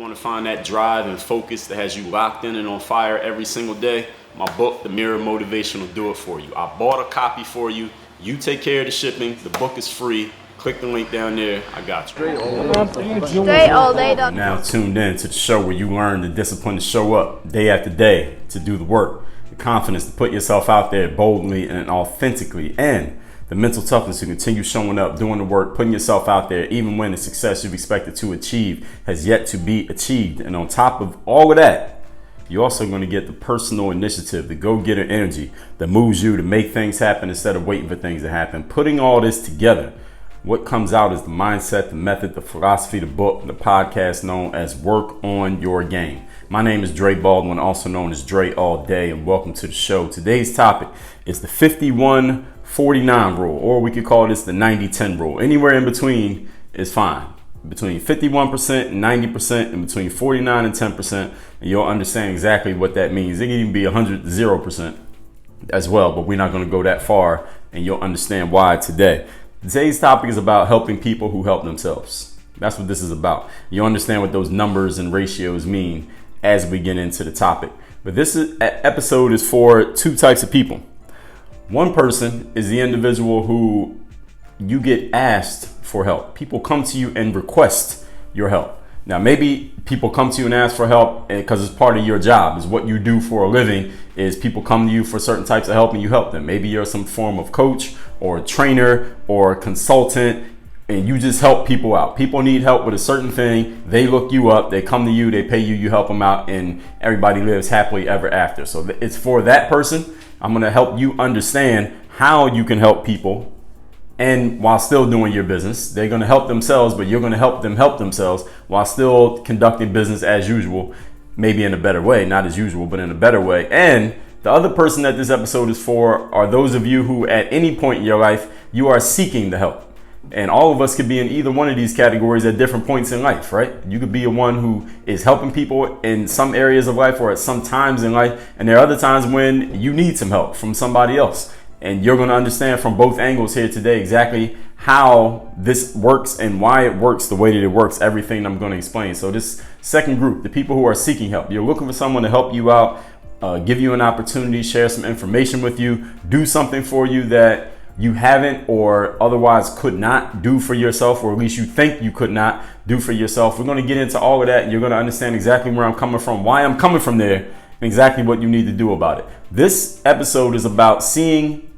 want to find that drive and focus that has you locked in and on fire every single day, my book, The Mirror of Motivation, will do it for you. I bought a copy for you. You take care of the shipping. The book is free. Click the link down there. I got you. Straight all day. Now tuned in to the show where you learn the discipline to show up day after day, to do the work, the confidence to put yourself out there boldly and authentically, and the mental toughness to continue showing up, doing the work, putting yourself out there, even when the success you've expected to achieve has yet to be achieved. And on top of all of that, you're also going to get the personal initiative, the go-getter energy that moves you to make things happen instead of waiting for things to happen. Putting all this together, what comes out is the mindset, the method, the philosophy, the book, the podcast known as Work on Your Game. My name is Dre Baldwin, also known as Dre All Day, and welcome to the show. Today's topic is the 51-49 rule, or we could call this the 90-10 rule. Anywhere in between is fine. Between 51% and 90%, and between 49 and 10%, and you'll understand exactly what that means. It can even be 100 to 0% as well, but we're not going to go that far, and you'll understand why today. Today's topic is about helping people who help themselves. That's what this is about. You'll understand what those numbers and ratios mean as we get into the topic. But this episode is for two types of people. One person is the individual who you get asked for help. People come to you and request your help. Now, maybe people come to you and ask for help because it's part of your job. Is what you do for a living is people come to you for certain types of help and you help them. Maybe you're some form of coach or a trainer or a consultant and you just help people out. People need help with a certain thing. They look you up, they come to you, they pay you, you help them out, and everybody lives happily ever after. So it's for that person. I'm going to help you understand how you can help people, and while still doing your business. They're going to help themselves, but you're going to help them help themselves while still conducting business as usual, maybe in a better way, not as usual, but in a better way. And the other person that this episode is for are those of you who at any point in your life, you are seeking the help. And all of us could be in either one of these categories at different points in life, right? You could be a one who is helping people in some areas of life or at some times in life. And there are other times when you need some help from somebody else. And you're going to understand from both angles here today exactly how this works and why it works the way that it works, everything I'm going to explain. So this second group, the people who are seeking help, you're looking for someone to help you out, give you an opportunity, share some information with you, do something for you that you haven't or otherwise could not do for yourself, or at least you think you could not do for yourself. We're going to get into all of that, and you're going to understand exactly where I'm coming from, why I'm coming from there, and exactly what you need to do about it. This episode is about seeing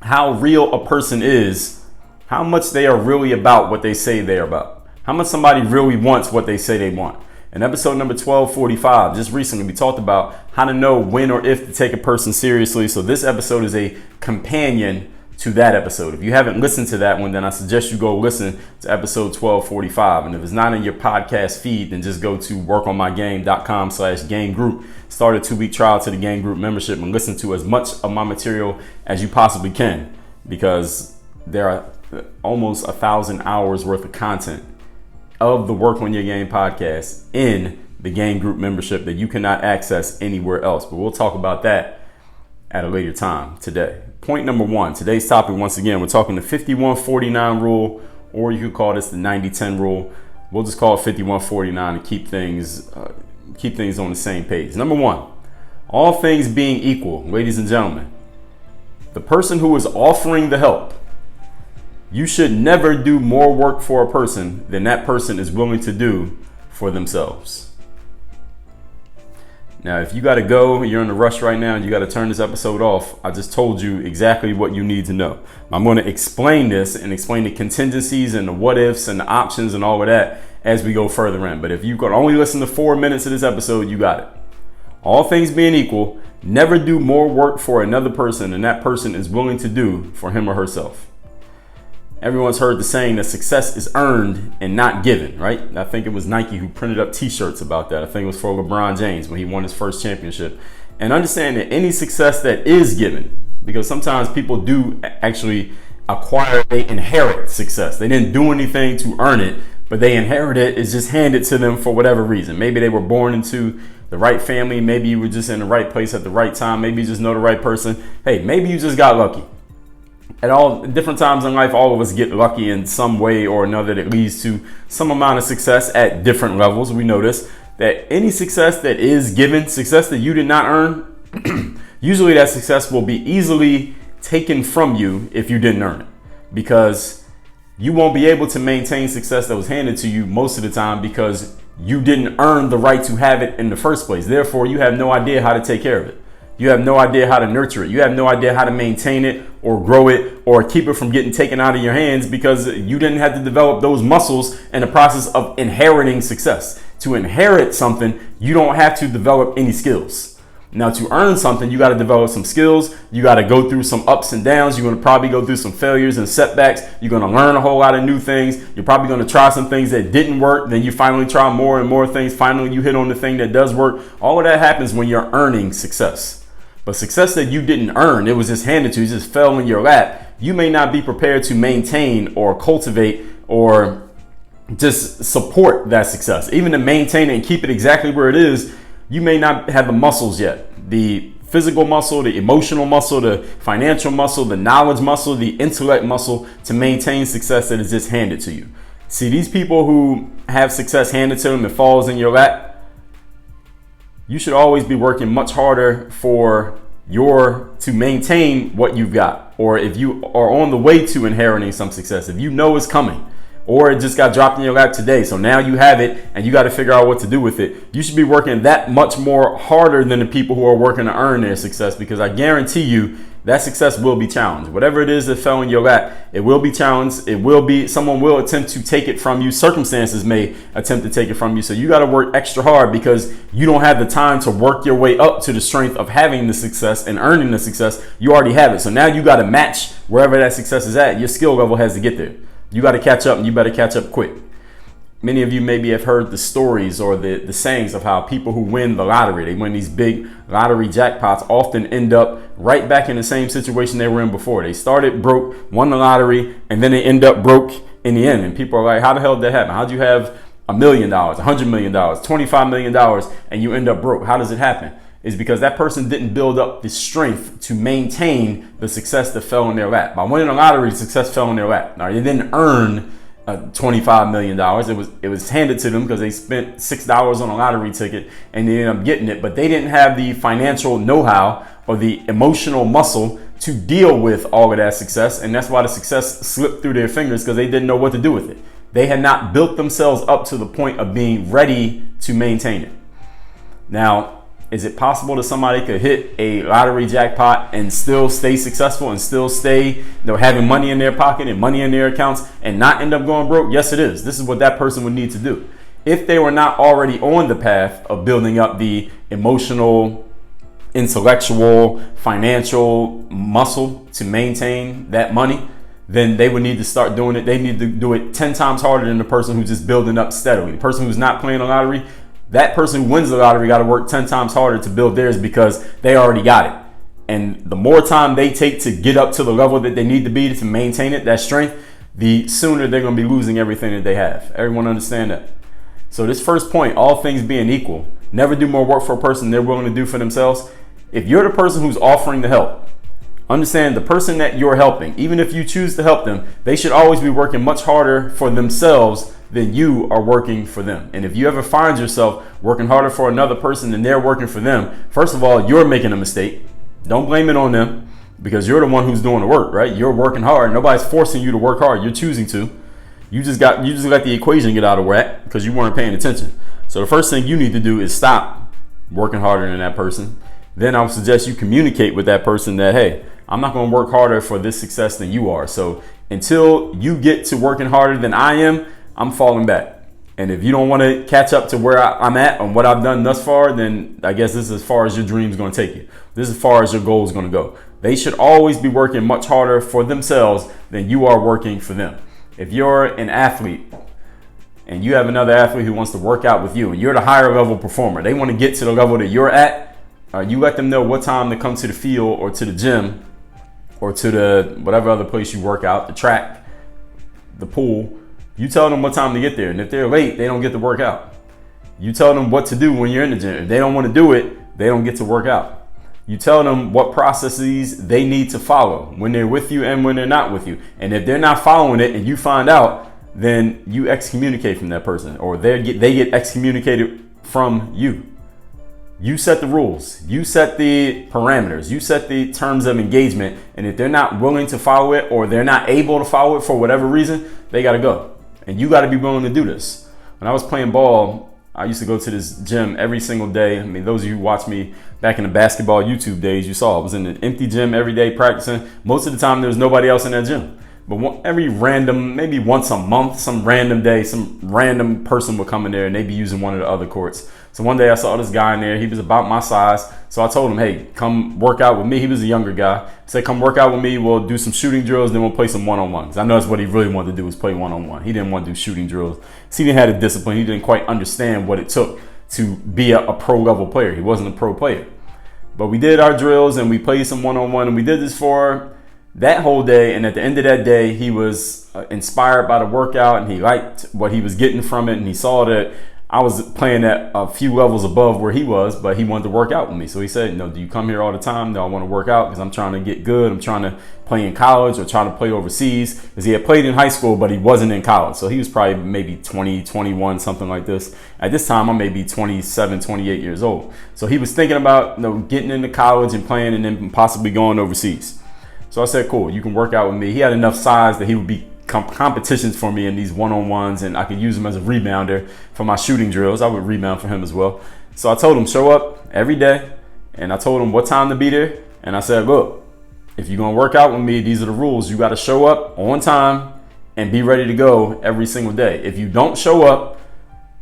how real a person is, how much they are really about what they say they're about, how much somebody really wants what they say they want. In episode number 1245, just recently, we talked about how to know when or if to take a person seriously. So this episode is a companion to that episode. If you haven't listened to that one, then I suggest you go listen to episode 1245. And if it's not in your podcast feed, then just go to workonmygame.com/game group. Start a 2-week trial to the game group membership and listen to as much of my material as you possibly can, because there are almost 1,000 hours worth of content of the Work on Your Game podcast in the game group membership that you cannot access anywhere else. But we'll talk about that at a later time today. Point number one, today's topic, once again, we're talking the 51-49 rule, or you could call this the 90-10 rule. We'll just call it 51-49 to keep things on the same page. Number one, all things being equal, ladies and gentlemen, the person who is offering the help, you should never do more work for a person than that person is willing to do for themselves. Now, if you got to go, you're in a rush right now, and you got to turn this episode off, I just told you exactly what you need to know. I'm going to explain this and explain the contingencies and the what ifs and the options and all of that as we go further in. But if you could only listen to 4 minutes of this episode, you got it. All things being equal, never do more work for another person than that person is willing to do for him or herself. Everyone's heard the saying that success is earned and not given, right? I think it was Nike who printed up t-shirts about that. I think it was for LeBron James when he won his first championship. And understand that any success that is given, because sometimes people do actually acquire, they inherit success. They didn't do anything to earn it, but they inherit it. It's just handed to them for whatever reason. Maybe they were born into the right family. Maybe you were just in the right place at the right time. Maybe you just know the right person. Hey, maybe you just got lucky. At all different times in life, all of us get lucky in some way or another that leads to some amount of success at different levels. We notice that any success that is given, success that you did not earn, usually that success will be easily taken from you if you didn't earn it, because you won't be able to maintain success that was handed to you most of the time because you didn't earn the right to have it in the first place. Therefore, you have no idea how to take care of it. You have no idea how to nurture it. You have no idea how to maintain it or grow it or keep it from getting taken out of your hands because you didn't have to develop those muscles in the process of inheriting success. To inherit something, you don't have to develop any skills. Now, to earn something, you got to develop some skills. You got to go through some ups and downs. You're going to probably go through some failures and setbacks. You're going to learn a whole lot of new things. You're probably going to try some things that didn't work. Then you finally try more and more things. Finally, you hit on the thing that does work. All of that happens when you're earning success. But success that you didn't earn, it was just handed to you, it just fell in your lap. You may not be prepared to maintain or cultivate or just support that success. Even to maintain it and keep it exactly where it is, you may not have the muscles yet. The physical muscle, the emotional muscle, the financial muscle, the knowledge muscle, the intellect muscle to maintain success that is just handed to you. See, these people who have success handed to them, it falls in your lap, you should always be working much harder to maintain what you've got. Or if you are on the way to inheriting some success, if you know it's coming, or it just got dropped in your lap today, so now you have it and you got to figure out what to do with it, you should be working that much more harder than the people who are working to earn their success, because I guarantee you that success will be challenged. Whatever it is that fell in your lap, it will be challenged. Someone will attempt to take it from you. Circumstances may attempt to take it from you. So you got to work extra hard because you don't have the time to work your way up to the strength of having the success and earning the success. You already have it. So now you got to match wherever that success is at. Your skill level has to get there. You got to catch up, and you better catch up quick. Many of you maybe have heard the stories or the sayings of how people who win the lottery, they win these big lottery jackpots, often end up right back in the same situation they were in before. They started broke, won the lottery, and then they end up broke in the end. And people are like, how the hell did that happen? How'd you have $1 million, $100 million, $25 million, and you end up broke? How does it happen? It's because that person didn't build up the strength to maintain the success that fell in their lap. By winning the lottery, success fell in their lap. Now, they didn't earn $25 million. It was handed to them because they spent $6 on a lottery ticket and they ended up getting it. But they didn't have the financial know-how or the emotional muscle to deal with all of that success. And that's why the success slipped through their fingers, because they didn't know what to do with it. They had not built themselves up to the point of being ready to maintain it. Now, is it possible that somebody could hit a lottery jackpot and still stay successful and still stay, having money in their pocket and money in their accounts and not end up going broke? Yes, it is. This is what that person would need to do. If they were not already on the path of building up the emotional, intellectual, financial muscle to maintain that money, then they would need to start doing it. They need to do it 10 times harder than the person who's just building up steadily. The person who's not playing the lottery, that person who wins the lottery got to work 10 times harder to build theirs because they already got it. And the more time they take to get up to the level that they need to be to maintain it, that strength, the sooner they're going to be losing everything that they have. Everyone understand that? So this first point, all things being equal, never do more work for a person than they're willing to do for themselves. If you're the person who's offering the help, understand the person that you're helping, even if you choose to help them, they should always be working much harder for themselves than you are working for them. And if you ever find yourself working harder for another person than they're working for them, first of all, you're making a mistake. Don't blame it on them, because you're the one who's doing the work, right? You're working hard. Nobody's forcing you to work hard. You're choosing to. You just let the equation get out of whack because you weren't paying attention. So the first thing you need to do is stop working harder than that person. Then I would suggest you communicate with that person that, hey, I'm not going to work harder for this success than you are. So until you get to working harder than I am, I'm falling back. And if you don't want to catch up to where I'm at and what I've done thus far, then I guess this is as far as your dream's going to take you. This is as far as your goal is going to go. They should always be working much harder for themselves than you are working for them. If you're an athlete and you have another athlete who wants to work out with you and you're the higher level performer, they want to get to the level that you're at, you let them know what time to come to the field or to the gym or to the whatever other place you work out, the track, the pool. You tell them what time to get there. And if they're late, they don't get to work out. You tell them what to do when you're in the gym. If they don't want to do it, they don't get to work out. You tell them what processes they need to follow when they're with you and when they're not with you. And if they're not following it and you find out, then you excommunicate from that person, or they get excommunicated from you. You set the rules, you set the parameters, you set the terms of engagement. And if they're not willing to follow it, or they're not able to follow it for whatever reason, they got to go. And you got to be willing to do this. When I was playing ball, I used to go to this gym every single day. I mean, those of you who watched me back in the basketball YouTube days, you saw I was in an empty gym every day practicing. Most of the time, there was nobody else in that gym. But every random, maybe once a month, some random day, some random person would come in there and they'd be using one of the other courts. So one day I saw this guy in there. He was about my size. So I told him, hey, come work out with me. He was a younger guy. I said, come work out with me. We'll do some shooting drills. Then we'll play some one-on-ones. I know that's what he really wanted to do, was play one-on-one. He didn't want to do shooting drills. So he didn't have the discipline. He didn't quite understand what it took to be a pro level player. He wasn't a pro player. But we did our drills and we played some one-on-one, and we did this for that whole day. And at the end of that day, he was inspired by the workout and he liked what he was getting from it. And he saw that I was playing at a few levels above where he was, but he wanted to work out with me. So he said, do you come here all the time? Do I want to work out? Because I'm trying to get good. I'm trying to play in college or trying to play overseas. Because he had played in high school, but he wasn't in college. So he was probably maybe 20, 21, something like this. At this time, I'm maybe 27, 28 years old. So he was thinking about getting into college and playing and then possibly going overseas. So I said, cool, you can work out with me. He had enough size that he would be competitions for me in these one-on-ones, and I could use him as a rebounder for my shooting drills. I would rebound for him as well. So I told him, show up every day, and I told him what time to be there. And I said, look, if you're going to work out with me, these are the rules. You got to show up on time and be ready to go every single day. If you don't show up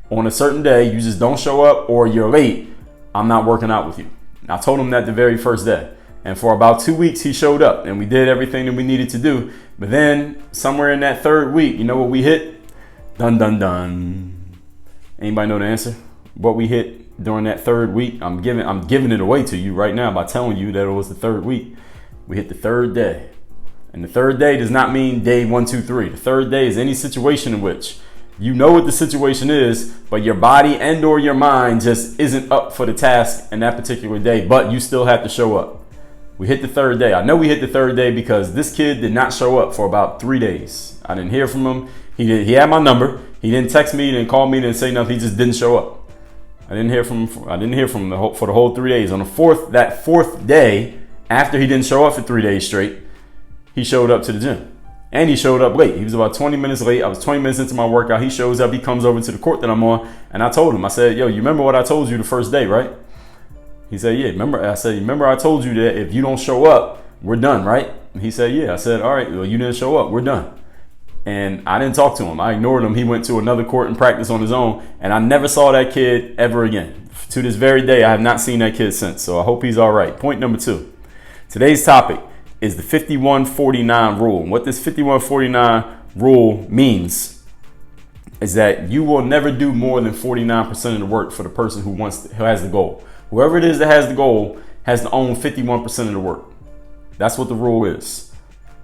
on a certain day, you just don't show up, or you're late, I'm not working out with you. And I told him that the very first day. And for about 2 weeks, he showed up and we did everything that we needed to do. But then somewhere in that third week, you know what we hit? Dun, dun, dun. Anybody know the answer? What we hit during that third week? I'm giving it away to you right now by telling you that it was the third week. We hit the third day. And the third day does not mean day 1, 2, 3. The third day is any situation in which you know what the situation is, but your body and or your mind just isn't up for the task in that particular day, but you still have to show up. We hit the third day. I know we hit the third day because this kid did not show up for about 3 days. I didn't hear from him. He had my number. He didn't text me, he didn't call me, he didn't say nothing. He just didn't show up. I didn't hear from him for the whole 3 days. On that fourth day, after he didn't show up for 3 days straight, he showed up to the gym. And he showed up late. He was about 20 minutes late. I was 20 minutes into my workout. He shows up, he comes over to the court that I'm on, and I told him, I said, yo, you remember what I told you the first day, right? He said, yeah, remember I told you that if you don't show up, we're done, right? And he said, yeah. I said, all right, well, you didn't show up, we're done. And I didn't talk to him. I ignored him. He went to another court and practiced on his own. And I never saw that kid ever again. To this very day, I have not seen that kid since. So I hope he's all right. Point number 2. Today's topic is the 51-49 rule. And what this 51-49 rule means is that you will never do more than 49% of the work for the person who has the goal. Whoever it is that has the goal has to own 51% of the work. That's what the rule is.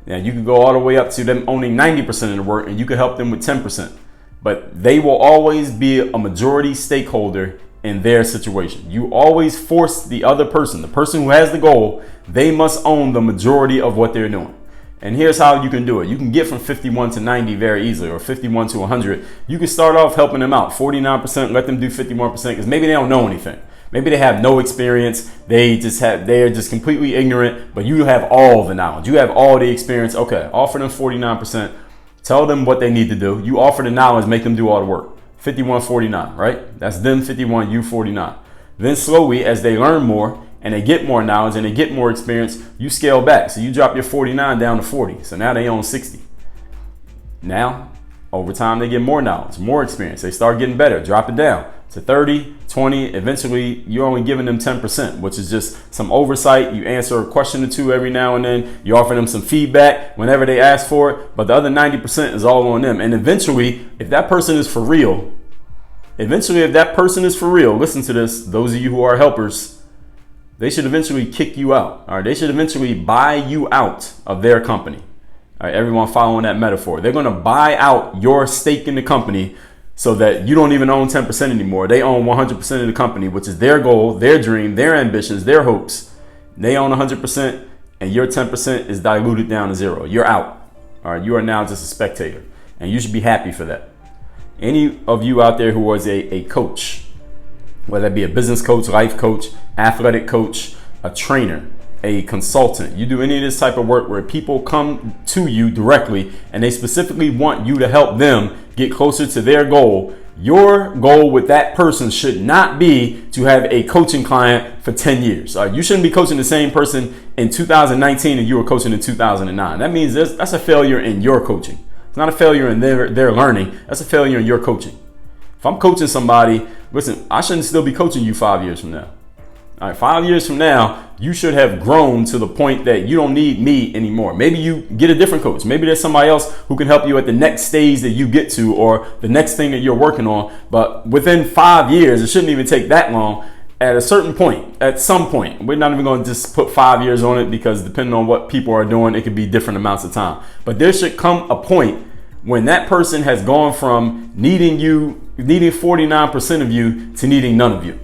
Now, you can go all the way up to them owning 90% of the work, and you can help them with 10%. But they will always be a majority stakeholder in their situation. You always force the other person, the person who has the goal, they must own the majority of what they're doing. And here's how you can do it. You can get from 51 to 90 very easily, or 51 to 100. You can start off helping them out. 49%, let them do 51%, because maybe they don't know anything. Maybe they have no experience. They're just completely ignorant, but you have all the knowledge. You have all the experience. Okay, offer them 49%. Tell them what they need to do. You offer the knowledge, make them do all the work. 51-49, right? That's them 51, you 49. Then slowly, as they learn more and they get more knowledge and they get more experience, you scale back. So you drop your 49 down to 40. So now they own 60. Now, over time, they get more knowledge, more experience. They start getting better. Drop it down to 30, 20. Eventually, you're only giving them 10%, which is just some oversight. You answer a question or two every now and then. You offer them some feedback whenever they ask for it. But the other 90% is all on them. And eventually, if that person is for real, listen to this, those of you who are helpers, they should eventually kick you out. All right, they should eventually buy you out of their company. All right, everyone following that metaphor. They're going to buy out your stake in the company so that you don't even own 10% anymore. They own 100% of the company, which is their goal, their dream, their ambitions, their hopes. They own 100% and your 10% is diluted down to zero. You're out. All right, you are now just a spectator, and you should be happy for that. Any of you out there who was a coach, whether that be a business coach, life coach, athletic coach, a trainer, a consultant, you do any of this type of work where people come to you directly and they specifically want you to help them get closer to their goal. Your goal with that person should not be to have a coaching client for 10 years. You shouldn't be coaching the same person in 2019 and you were coaching in 2009. That means that's a failure in your coaching. It's not a failure in their learning. That's a failure in your coaching. If I'm coaching somebody, listen, I shouldn't still be coaching you 5 years from now. All right, 5 years from now, you should have grown to the point that you don't need me anymore. Maybe you get a different coach. Maybe there's somebody else who can help you at the next stage that you get to or the next thing that you're working on. But within 5 years, it shouldn't even take that long. At a certain point, at some point, we're not even going to just put 5 years on it because depending on what people are doing, it could be different amounts of time. But there should come a point when that person has gone from needing 49% of you to needing none of you.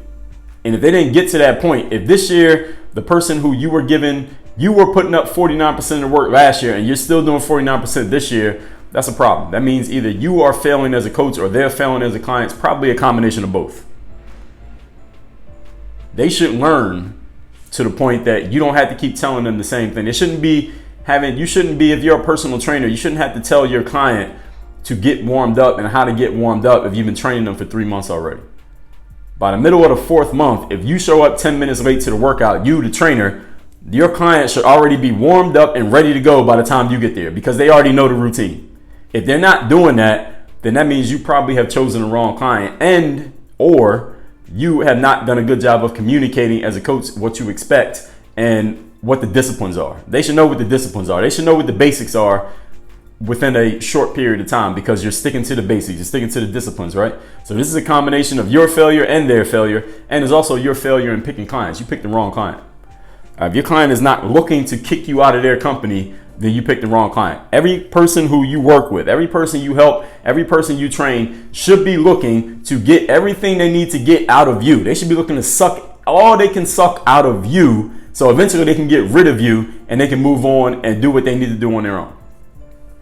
And if they didn't get to that point, if this year, the person who you were putting up 49% of the work last year and you're still doing 49% this year, that's a problem. That means either you are failing as a coach or they're failing as a client. It's probably a combination of both. They should learn to the point that you don't have to keep telling them the same thing. You shouldn't be, if you're a personal trainer, you shouldn't have to tell your client to get warmed up and how to get warmed up if you've been training them for 3 months already. By the middle of the 4th month, if you show up 10 minutes late to the workout, you, the trainer, your client should already be warmed up and ready to go by the time you get there because they already know the routine. If they're not doing that, then that means you probably have chosen the wrong client or you have not done a good job of communicating as a coach what you expect and what the disciplines are. They should know what the disciplines are. They should know what the basics are within a short period of time because you're sticking to the basics, you're sticking to the disciplines, right? So this is a combination of your failure and their failure, and it's also your failure in picking clients. You picked the wrong client. If your client is not looking to kick you out of their company, then you picked the wrong client. Every person who you work with, every person you help, every person you train should be looking to get everything they need to get out of you. They should be looking to suck all they can suck out of you so eventually they can get rid of you and they can move on and do what they need to do on their own.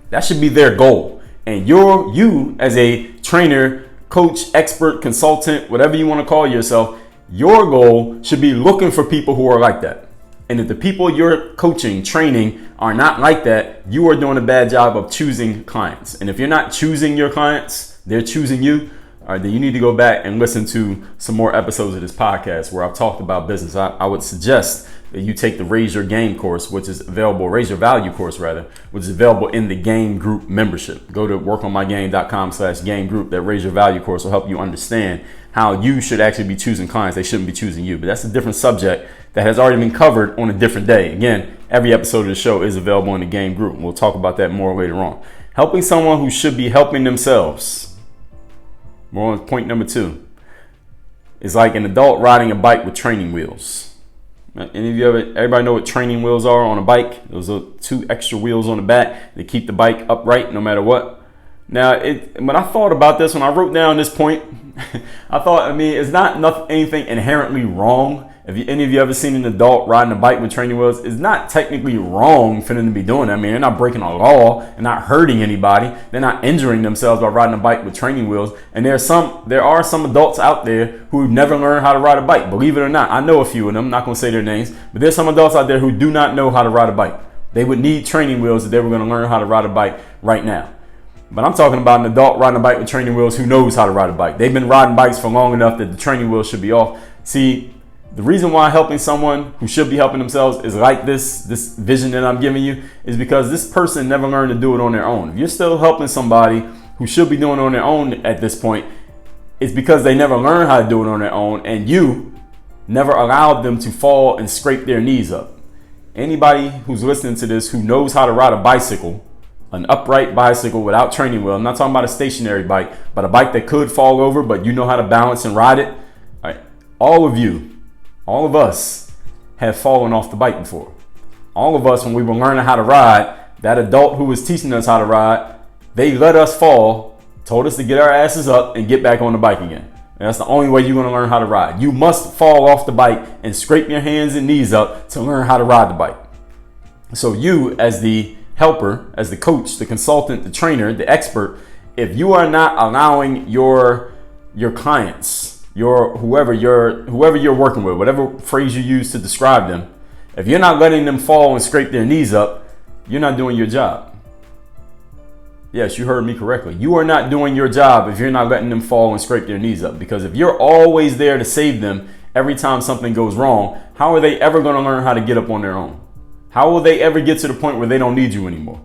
That should be their goal. And you as a trainer, coach, expert, consultant, whatever you want to call yourself, your goal should be looking for people who are like that. And if the people you're coaching, training are not like that, you are doing a bad job of choosing clients. And if you're not choosing your clients, they're choosing you. All right, then you need to go back and listen to some more episodes of this podcast where I've talked about business. I would suggest that you take the Raise Your Game course, which is available, Raise Your Value course rather, which is available in the Game Group membership. Go to workonmygame.com/game group. That Raise Your Value course will help you understand how you should actually be choosing clients. They shouldn't be choosing you. But that's a different subject that has already been covered on a different day. Again, every episode of the show is available in the Game Group. We'll talk about that more later on. Helping someone who should be helping themselves. More on point number 2. It's like an adult riding a bike with training wheels. Any of you everybody know what training wheels are on a bike? Those are 2 extra wheels on the back. They keep the bike upright no matter what. Now, when I thought about this, when I wrote down this point, I thought, it's not anything inherently wrong. If any of you ever seen an adult riding a bike with training wheels, it's not technically wrong for them to be doing that. They're not breaking a law, they're not hurting anybody, they're not injuring themselves by riding a bike with training wheels. And there are some adults out there who never learned how to ride a bike. Believe it or not, I know a few of them. I'm not going to say their names, but there's some adults out there who do not know how to ride a bike. They would need training wheels if they were going to learn how to ride a bike right now. But I'm talking about an adult riding a bike with training wheels who knows how to ride a bike. They've been riding bikes for long enough that the training wheels should be off. See, the reason why helping someone who should be helping themselves is like this vision that I'm giving you is because this person never learned to do it on their own. If you're still helping somebody who should be doing it on their own at this point, it's because they never learned how to do it on their own and you never allowed them to fall and scrape their knees up. Anybody who's listening to this who knows how to ride a bicycle, an upright bicycle without training wheel, I'm not talking about a stationary bike, but a bike that could fall over, but you know how to balance and ride it. All right. All of us have fallen off the bike before. All of us, when we were learning how to ride, that adult who was teaching us how to ride, they let us fall, told us to get our asses up and get back on the bike again. And that's the only way you're going to learn how to ride. You must fall off the bike and scrape your hands and knees up to learn how to ride the bike. So you, as the helper, as the coach, the consultant, the trainer, the expert, if you are not allowing your clients, whoever you're working with, whatever phrase you use to describe them, if you're not letting them fall and scrape their knees up, you're not doing your job. Yes, you heard me correctly. You are not doing your job if you're not letting them fall and scrape their knees up. Because if you're always there to save them every time something goes wrong, how are they ever going to learn how to get up on their own? How will they ever get to the point where they don't need you anymore?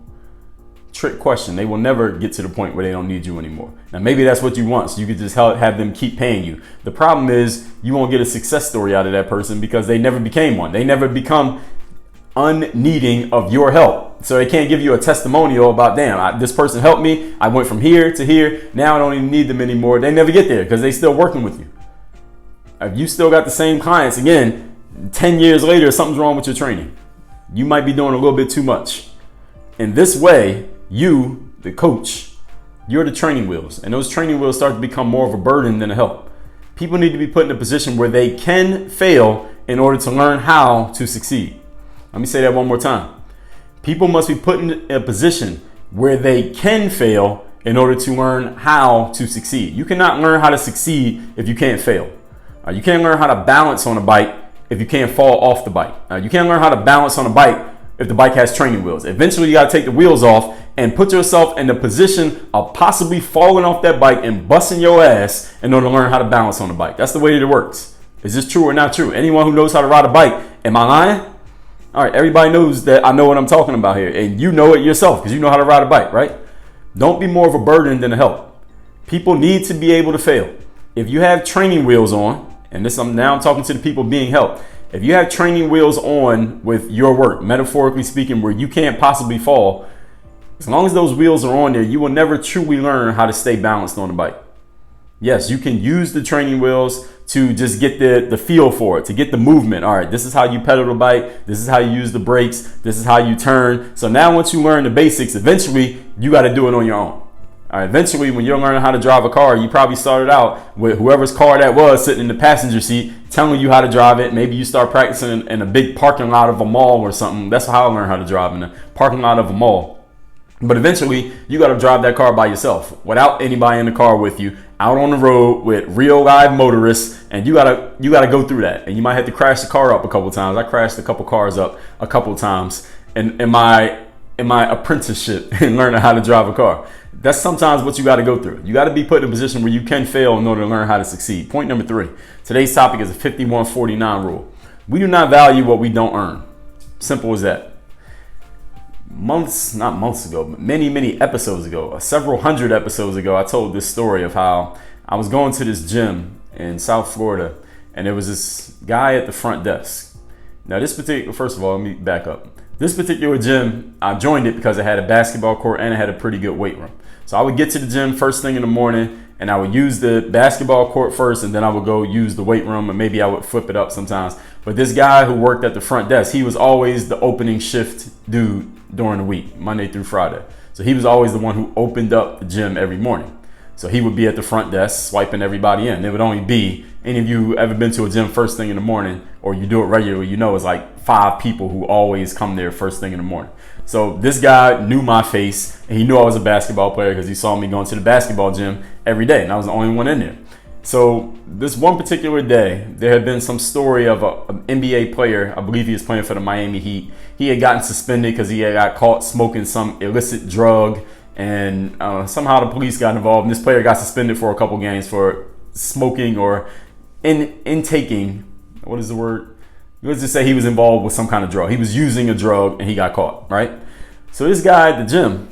Trick question. They will never get to the point where they don't need you anymore. Now, maybe that's what you want, so you could just have them keep paying you. The problem is you won't get a success story out of that person because they never became one. They never become unneeding of your help. So they can't give you a testimonial about, damn, this person helped me. I went from here to here. Now I don't even need them anymore. They never get there because they still working with you. If you still got the same clients, again, 10 years later, something's wrong with your training. You might be doing a little bit too much. In this way, you, the coach, you're the training wheels. And those training wheels start to become more of a burden than a help. People need to be put in a position where they can fail in order to learn how to succeed. Let me say that one more time. People must be put in a position where they can fail in order to learn how to succeed. You cannot learn how to succeed if you can't fail. You can't learn how to balance on a bike if you can't fall off the bike. You can't learn how to balance on a bike if the bike has training wheels. Eventually, you got to take the wheels off and put yourself in the position of possibly falling off that bike and busting your ass in order to learn how to balance on the bike. That's the way that it works. Is this true or not true? Anyone who knows how to ride a bike, am I lying? All right, everybody knows that I know what I'm talking about here, and you know it yourself because you know how to ride a bike, right? Don't be more of a burden than a help. People need to be able to fail. If you have training wheels on, and I'm talking to the people being helped. If you have training wheels on with your work, metaphorically speaking, where you can't possibly fall, as long as those wheels are on there, you will never truly learn how to stay balanced on the bike. Yes, you can use the training wheels to just get the feel for it, to get the movement. All right, this is how you pedal the bike. This is how you use the brakes. This is how you turn. So now once you learn the basics, eventually you got to do it on your own. All right, eventually when you're learning how to drive a car, you probably started out with whoever's car that was sitting in the passenger seat telling you how to drive it. Maybe you start practicing in a big parking lot of a mall or something. That's how I learned how to drive, in the parking lot of a mall. But eventually, you got to drive that car by yourself without anybody in the car with you, out on the road with real live motorists, and you gotta go through that. And you might have to crash the car up a couple times. I crashed a couple cars up a couple times in my apprenticeship in learning how to drive a car. That's sometimes what you got to go through. You got to be put in a position where you can fail in order to learn how to succeed. Point number 3. Today's topic is a 51-49 rule. We do not value what we don't earn. Simple as that. Not months ago, but many episodes ago, several hundred episodes ago, I told this story of how I was going to this gym in South Florida, and there was this guy at the front desk. Now, first of all, let me back up. This particular gym, I joined it because it had a basketball court and it had a pretty good weight room. So I would get to the gym first thing in the morning, and I would use the basketball court first, and then I would go use the weight room, and maybe I would flip it up sometimes. But this guy who worked at the front desk, he was always the opening shift dude during the week, Monday through Friday. So he was always the one who opened up the gym every morning. So he would be at the front desk swiping everybody in. There would only be, any of you ever been to a gym first thing in the morning, or you do it regularly, you know it's like 5 people who always come there first thing in the morning. So this guy knew my face, and he knew I was a basketball player because he saw me going to the basketball gym every day, and I was the only one in there. So this one particular day, there had been some story of an NBA player. I believe he was playing for the Miami Heat. He had gotten suspended because he had got caught smoking some illicit drug, and somehow the police got involved, and this player got suspended for a couple games for smoking or intaking. What is the word? Let's just say he was involved with some kind of drug. He was using a drug and he got caught, right? So this guy at the gym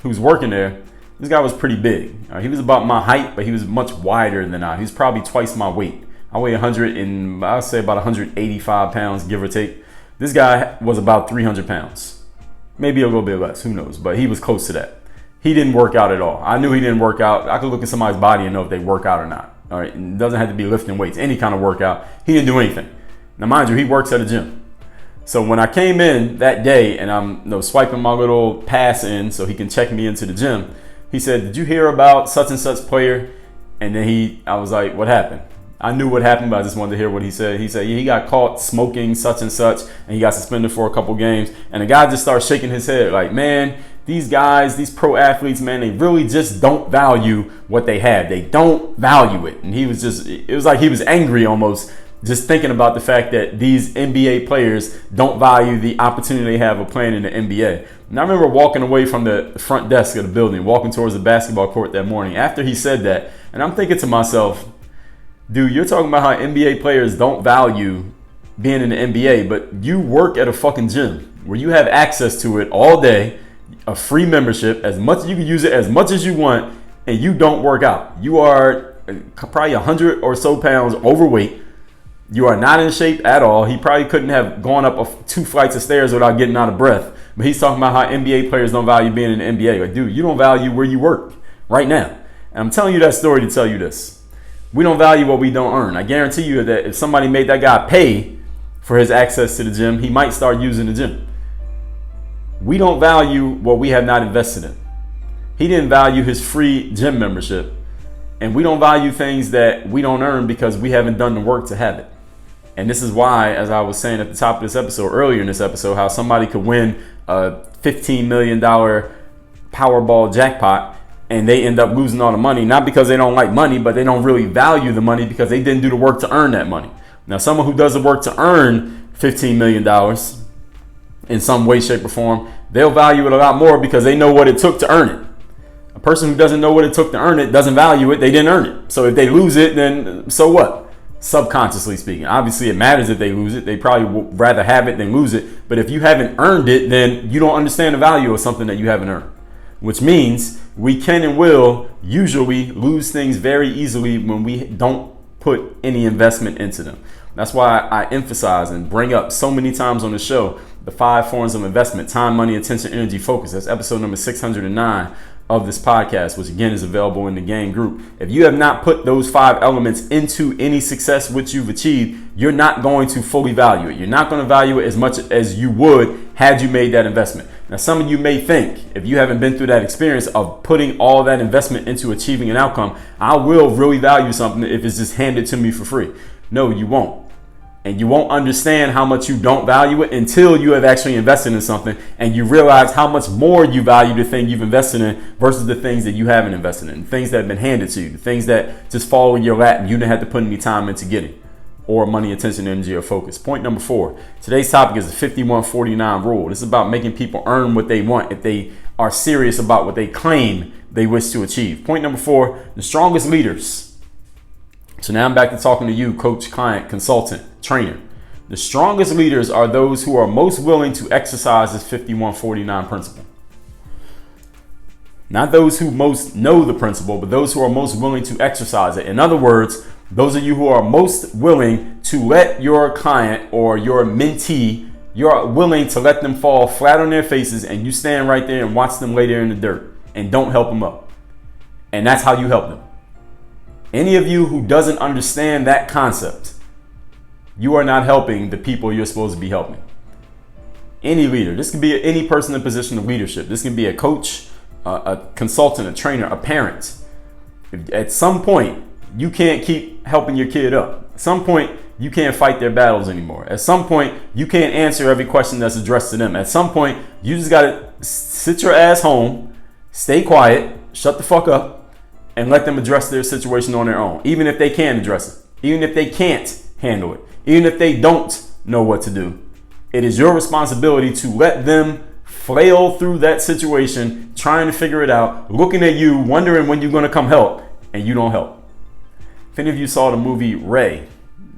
who was working there, this guy was pretty big. He was about my height, but he was much wider than I. He was probably twice my weight. I weigh I'd say about 185 pounds, give or take. This guy was about 300 pounds. Maybe a little bit less, who knows? But he was close to that. He didn't work out at all. I knew he didn't work out. I could look at somebody's body and know if they work out or not. All right, it doesn't have to be lifting weights, any kind of workout. He didn't do anything. Now, mind you, he works at a gym. So when I came in that day and I'm swiping my little pass in so he can check me into the gym, he said, "Did you hear about such and such player? And then I was like, what happened? I knew what happened, but I just wanted to hear what he said. He said, yeah, he got caught smoking such and such, and he got suspended for a couple games. And the guy just started shaking his head like, man, these guys, these pro athletes, man, they really just don't value what they have. They don't value it. And it was like he was angry almost, just thinking about the fact that these NBA players don't value the opportunity they have of playing in the NBA. And I remember walking away from the front desk of the building, walking towards the basketball court that morning after he said that. And I'm thinking to myself, dude, you're talking about how NBA players don't value being in the NBA, but you work at a fucking gym where you have access to it all day, a free membership, as much you can use it as much as you want, and you don't work out. You are probably 100 or so pounds overweight. You are not in shape at all. He probably couldn't have gone up 2 flights of stairs without getting out of breath. But he's talking about how NBA players don't value being in the NBA. Like, dude, you don't value where you work right now. And I'm telling you that story to tell you this. We don't value what we don't earn. I guarantee you that if somebody made that guy pay for his access to the gym, he might start using the gym. We don't value what we have not invested in. He didn't value his free gym membership. And we don't value things that we don't earn because we haven't done the work to have it. And this is why, as I was saying at the top of this episode, earlier in this episode, how somebody could win a $15 million Powerball jackpot and they end up losing all the money, not because they don't like money, but they don't really value the money because they didn't do the work to earn that money. Now, someone who does the work to earn $15 million in some way, shape, or form, they'll value it a lot more because they know what it took to earn it. A person who doesn't know what it took to earn it doesn't value it. They didn't earn it. So if they lose it, then so what? Subconsciously speaking. Obviously, it matters if they lose it. They probably would rather have it than lose it. But if you haven't earned it, then you don't understand the value of something that you haven't earned. Which means we can and will usually lose things very easily when we don't put any investment into them. That's why I emphasize and bring up so many times on the show the 5 forms of investment: time, money, attention, energy, focus. That's episode number 609 of this podcast, which again is available in the gang group. If you have not put those 5 elements into any success which you've achieved, you're not going to fully value it. You're not going to value it as much as you would had you made that investment. Now, some of you may think, if you haven't been through that experience of putting all that investment into achieving an outcome, I will really value something if it's just handed to me for free. No, you won't. And you won't understand how much you don't value it until you have actually invested in something and you realize how much more you value the thing you've invested in versus the things that you haven't invested in, things that have been handed to you, the things that just fall in your lap and you didn't have to put any time into getting, or money, attention, energy, or focus. Point number 4. Today's topic is the 51-49 rule. This is about making people earn what they want if they are serious about what they claim they wish to achieve. Point number 4, the strongest leaders. So now I'm back to talking to you, coach, client, consultant, trainer. The strongest leaders are those who are most willing to exercise this 51-49 principle. Not those who most know the principle, but those who are most willing to exercise it. In other words, those of you who are most willing to let your client or your mentee, you're willing to let them fall flat on their faces and you stand right there and watch them lay there in the dirt and don't help them up. And that's how you help them. Any of you who doesn't understand that concept, you are not helping the people you're supposed to be helping. Any leader, this can be any person in a position of leadership. This can be a coach, a consultant, a trainer, a parent. At some point, you can't keep helping your kid up. At some point, you can't fight their battles anymore. At some point, you can't answer every question that's addressed to them. At some point, you just got to sit your ass home, stay quiet, shut the fuck up, and let them address their situation on their own. Even if they can address it. Even if they can't handle it. Even if they don't know what to do. It is your responsibility to let them flail through that situation, trying to figure it out, looking at you, wondering when you're going to come help, and you don't help. If any of you saw the movie Ray,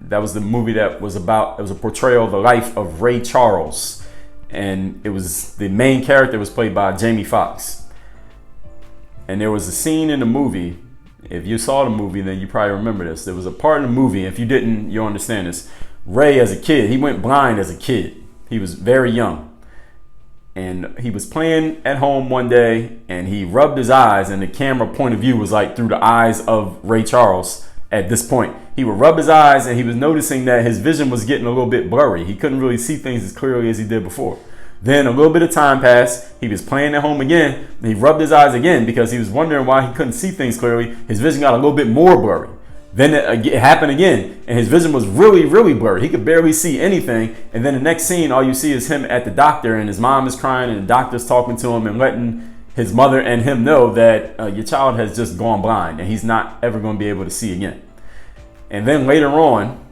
that was the movie that was about, it was a portrayal of the life of Ray Charles. And it was, the main character was played by Jamie Foxx. And there was a scene in the movie, if you saw the movie, then you probably remember this. There was a part in the movie, if you didn't, you'll understand this. Ray, as a kid, he went blind as a kid. He was very young. And he was playing at home one day, and he rubbed his eyes, and the camera point of view was like through the eyes of Ray Charles at this point. He would rub his eyes, and he was noticing that his vision was getting a little bit blurry. He couldn't really see things as clearly as he did before. Then a little bit of time passed. He was playing at home again. And he rubbed his eyes again because he was wondering why he couldn't see things clearly. His vision got a little bit more blurry. Then it happened again, and his vision was really, really blurry. He could barely see anything. And then the next scene, all you see is him at the doctor, and his mom is crying, and the doctor's talking to him and letting his mother and him know that your child has just gone blind, and he's not ever going to be able to see again. And then later on,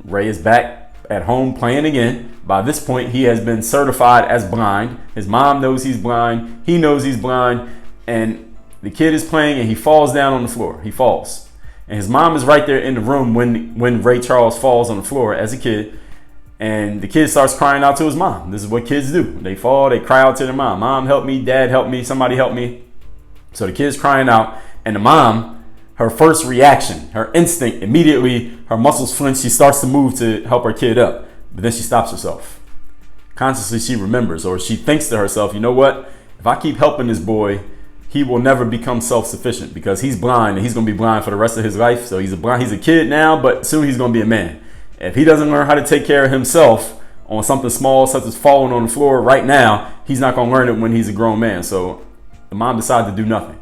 Ray is back at home playing again. By this point, he has been certified as blind. His mom knows he's blind. He knows he's blind. And the kid is playing, and he falls down on the floor. He falls. And his mom is right there in the room when Ray Charles falls on the floor as a kid. And the kid starts crying out to his mom. This is what kids do. They fall, they cry out to their mom. Mom, help me. Dad, help me. Somebody help me. So the kid's crying out. And the mom, her first reaction, her instinct, immediately her muscles flinch. She starts to move to help her kid up. But then she stops herself. Consciously, she remembers, or she thinks to herself, you know what? If I keep helping this boy, he will never become self-sufficient because he's blind and he's going to be blind for the rest of his life. So he's a kid now, but soon he's going to be a man. If he doesn't learn how to take care of himself on something small, such as falling on the floor right now, he's not going to learn it when he's a grown man. So the mom decided to do nothing.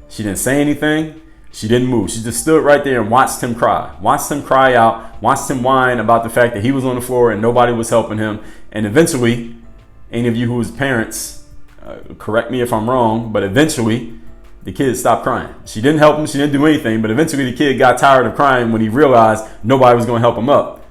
She didn't say anything. She didn't move. She just stood right there and watched him cry out, watched him whine about the fact that he was on the floor and nobody was helping him. And eventually, any of you who was parents, correct me if I'm wrong, but eventually the kid stopped crying. She didn't help him. She didn't do anything. But eventually the kid got tired of crying when he realized nobody was going to help him up.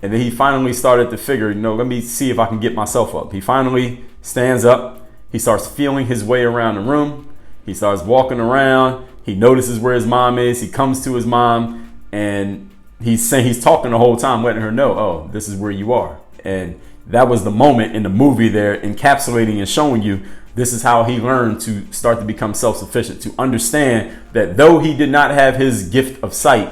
And then he finally started to figure, let me see if I can get myself up. He finally stands up. He starts feeling his way around the room. He starts walking around. He notices where his mom is. He comes to his mom and he's talking the whole time, letting her know, oh, this is where you are. And that was the moment in the movie there, encapsulating and showing you this is how he learned to start to become self-sufficient, to understand that though he did not have his gift of sight,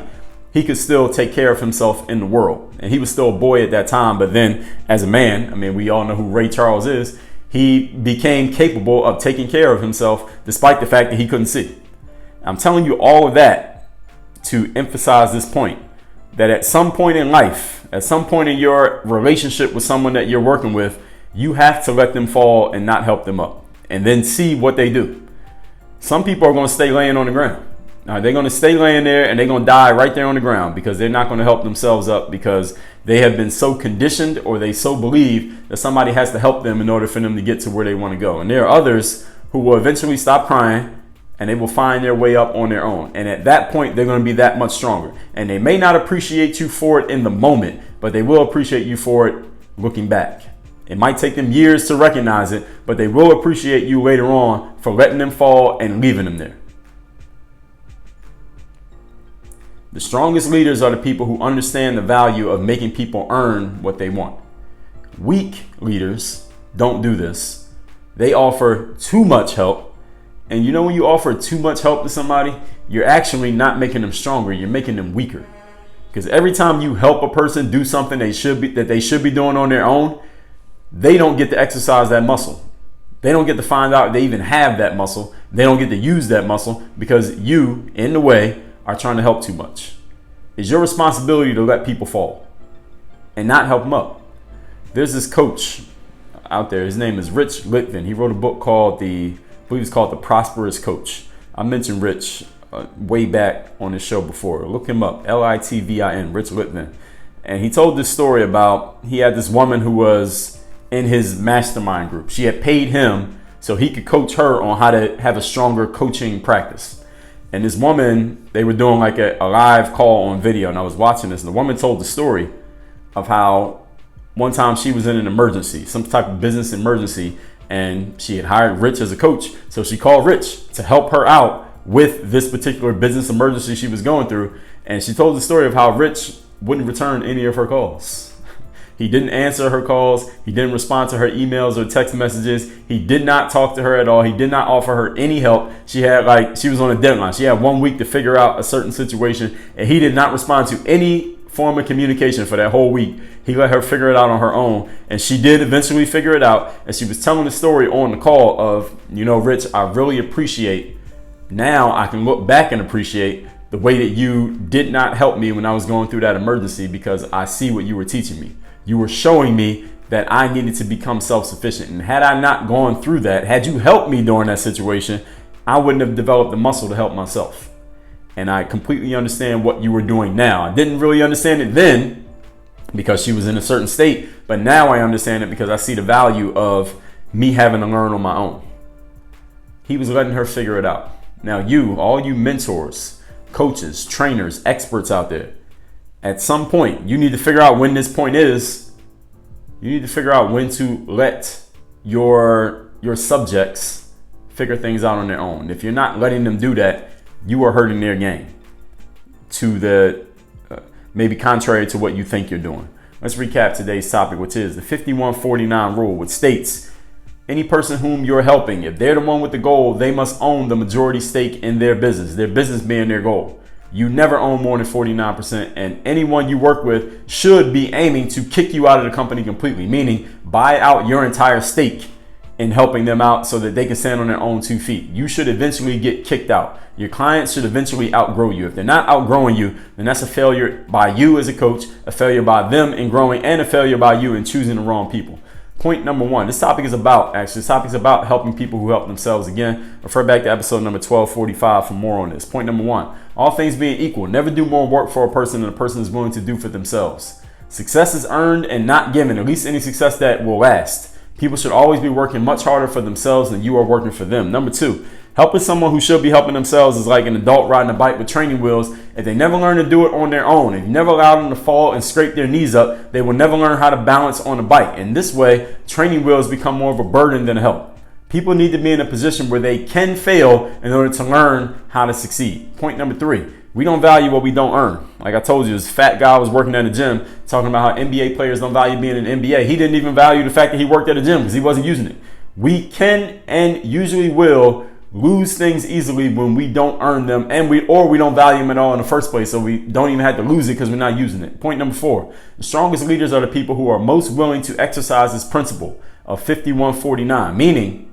he could still take care of himself in the world. And he was still a boy at that time. But then as a man, we all know who Ray Charles is. He became capable of taking care of himself despite the fact that he couldn't see. I'm telling you all of that to emphasize this point, that at some point in life, at some point in your relationship with someone that you're working with, you have to let them fall and not help them up, and then see what they do. Some people are going to stay laying on the ground. They're going to stay laying there and they're going to die right there on the ground because they're not going to help themselves up because they have been so conditioned, or they so believe that somebody has to help them in order for them to get to where they want to go. And there are others who will eventually stop crying and they will find their way up on their own. And at that point, they're going to be that much stronger. And they may not appreciate you for it in the moment, but they will appreciate you for it looking back. It might take them years to recognize it, but they will appreciate you later on for letting them fall and leaving them there. The strongest leaders are the people who understand the value of making people earn what they want. Weak leaders don't do this. They offer too much help. And when you offer too much help to somebody, you're actually not making them stronger. You're making them weaker. Because every time you help a person do something they should be doing on their own, they don't get to exercise that muscle. They don't get to find out they even have that muscle. They don't get to use that muscle because you, in the way, are trying to help too much. It's your responsibility to let people fall and not help them up. There's this coach out there. His name is Rich Litvin. He wrote a book called I believe it's called The Prosperous Coach. I mentioned Rich way back on this show before. Look him up, Litvin, Rich Litvin. And he told this story about, he had this woman who was in his mastermind group. She had paid him so he could coach her on how to have a stronger coaching practice. And this woman, they were doing like a live call on video, and I was watching this, and the woman told the story of how one time she was in an emergency, some type of business emergency, and she had hired Rich as a coach. So she called Rich to help her out with this particular business emergency she was going through. And she told the story of how Rich wouldn't return any of her calls. He didn't answer her calls. He didn't respond to her emails or text messages. He did not talk to her at all. He did not offer her any help. She was on a deadline. She had 1 week to figure out a certain situation, and he did not respond to any form of communication for that whole week. He let her figure it out on her own, and she did eventually figure it out. And she was telling the story on the call of, Rich, I really appreciate, now I can look back and appreciate the way that you did not help me when I was going through that emergency, because I see what you were teaching me. You were showing me that I needed to become self-sufficient. And had I not gone through that, had you helped me during that situation, I wouldn't have developed the muscle to help myself. And I completely understand what you were doing now. I didn't really understand it then because she was in a certain state, but now I understand it because I see the value of me having to learn on my own. He was letting her figure it out. Now all you mentors, coaches, trainers, experts out there, at some point, you need to figure out when this point is. You need to figure out when to let your subjects figure things out on their own. If you're not letting them do that, you are hurting their game to the maybe contrary to what you think you're doing. Let's recap today's topic, which is the 51-49 rule, which states any person whom you're helping, if they're the one with the goal, they must own the majority stake in their business being their goal. You never own more than 49%, and anyone you work with should be aiming to kick you out of the company completely, meaning buy out your entire stake in helping them out so that they can stand on their own 2 feet. You should eventually get kicked out. Your clients should eventually outgrow you. If they're not outgrowing you, then that's a failure by you as a coach, a failure by them in growing, and a failure by you in choosing the wrong people. Point number one, this topic is about helping people who help themselves. Again, refer back to episode number 1245 for more on this. Point number one, all things being equal, never do more work for a person than a person is willing to do for themselves. Success is earned and not given, at least any success that will last. People should always be working much harder for themselves than you are working for them. Number two, helping someone who should be helping themselves is like an adult riding a bike with training wheels. If they never learn to do it on their own, if you never allow them to fall and scrape their knees up, they will never learn how to balance on a bike. And this way, training wheels become more of a burden than a help. People need to be in a position where they can fail in order to learn how to succeed. Point number three, we don't value what we don't earn. Like I told you, this fat guy was working at a gym talking about how NBA players don't value being in the NBA. He didn't even value the fact that he worked at a gym because he wasn't using it. We can and usually will lose things easily when we don't earn them and we don't value them at all in the first place, so we don't even have to lose it because we're not using it. Point number four, the strongest leaders are the people who are most willing to exercise this principle of 51-49, meaning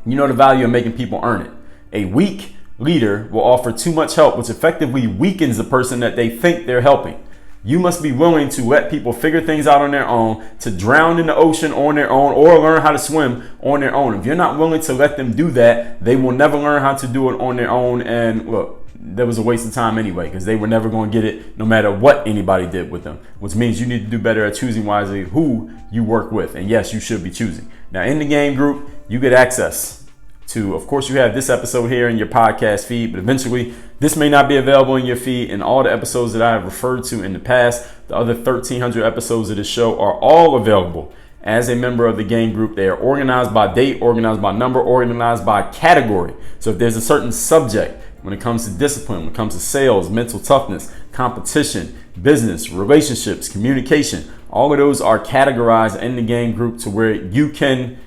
you know the value of making people earn it. A weak leader will offer too much help, which effectively weakens the person that they think they're helping. You must be willing to let people figure things out on their own, to drown in the ocean on their own, or learn how to swim on their own. If you're not willing to let them do that, they will never learn how to do it on their own. And look, that was a waste of time anyway, because they were never going to get it no matter what anybody did with them, which means you need to do better at choosing wisely who you work with. And yes, you should be choosing. Now, in the game group, you get access to, of course, you have this episode here in your podcast feed, but eventually this may not be available in your feed. And all the episodes that I have referred to in the past, the other 1,300 episodes of this show, are all available as a member of the game group. They are organized by date, organized by number, organized by category. So if there's a certain subject when it comes to discipline, when it comes to sales, mental toughness, competition, business, relationships, communication, all of those are categorized in the game group to where you can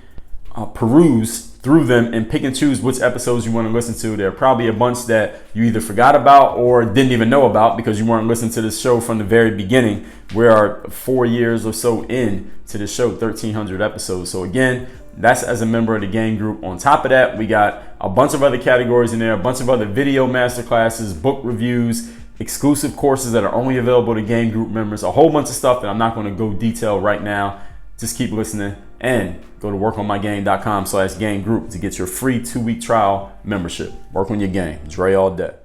peruse through them and pick and choose which episodes you want to listen to. There are probably a bunch that you either forgot about or didn't even know about because you weren't listening to this show from the very beginning. We are 4 years or so in to the show, 1,300 episodes. So again, that's as a member of the game group. On top of that, we got a bunch of other categories in there, a bunch of other video masterclasses, book reviews, exclusive courses that are only available to game group members, a whole bunch of stuff that I'm not going to go detail right now. Just keep listening and go to workonmygame.com/game group to get your free 2-week trial membership. Work on your game. Dre all day.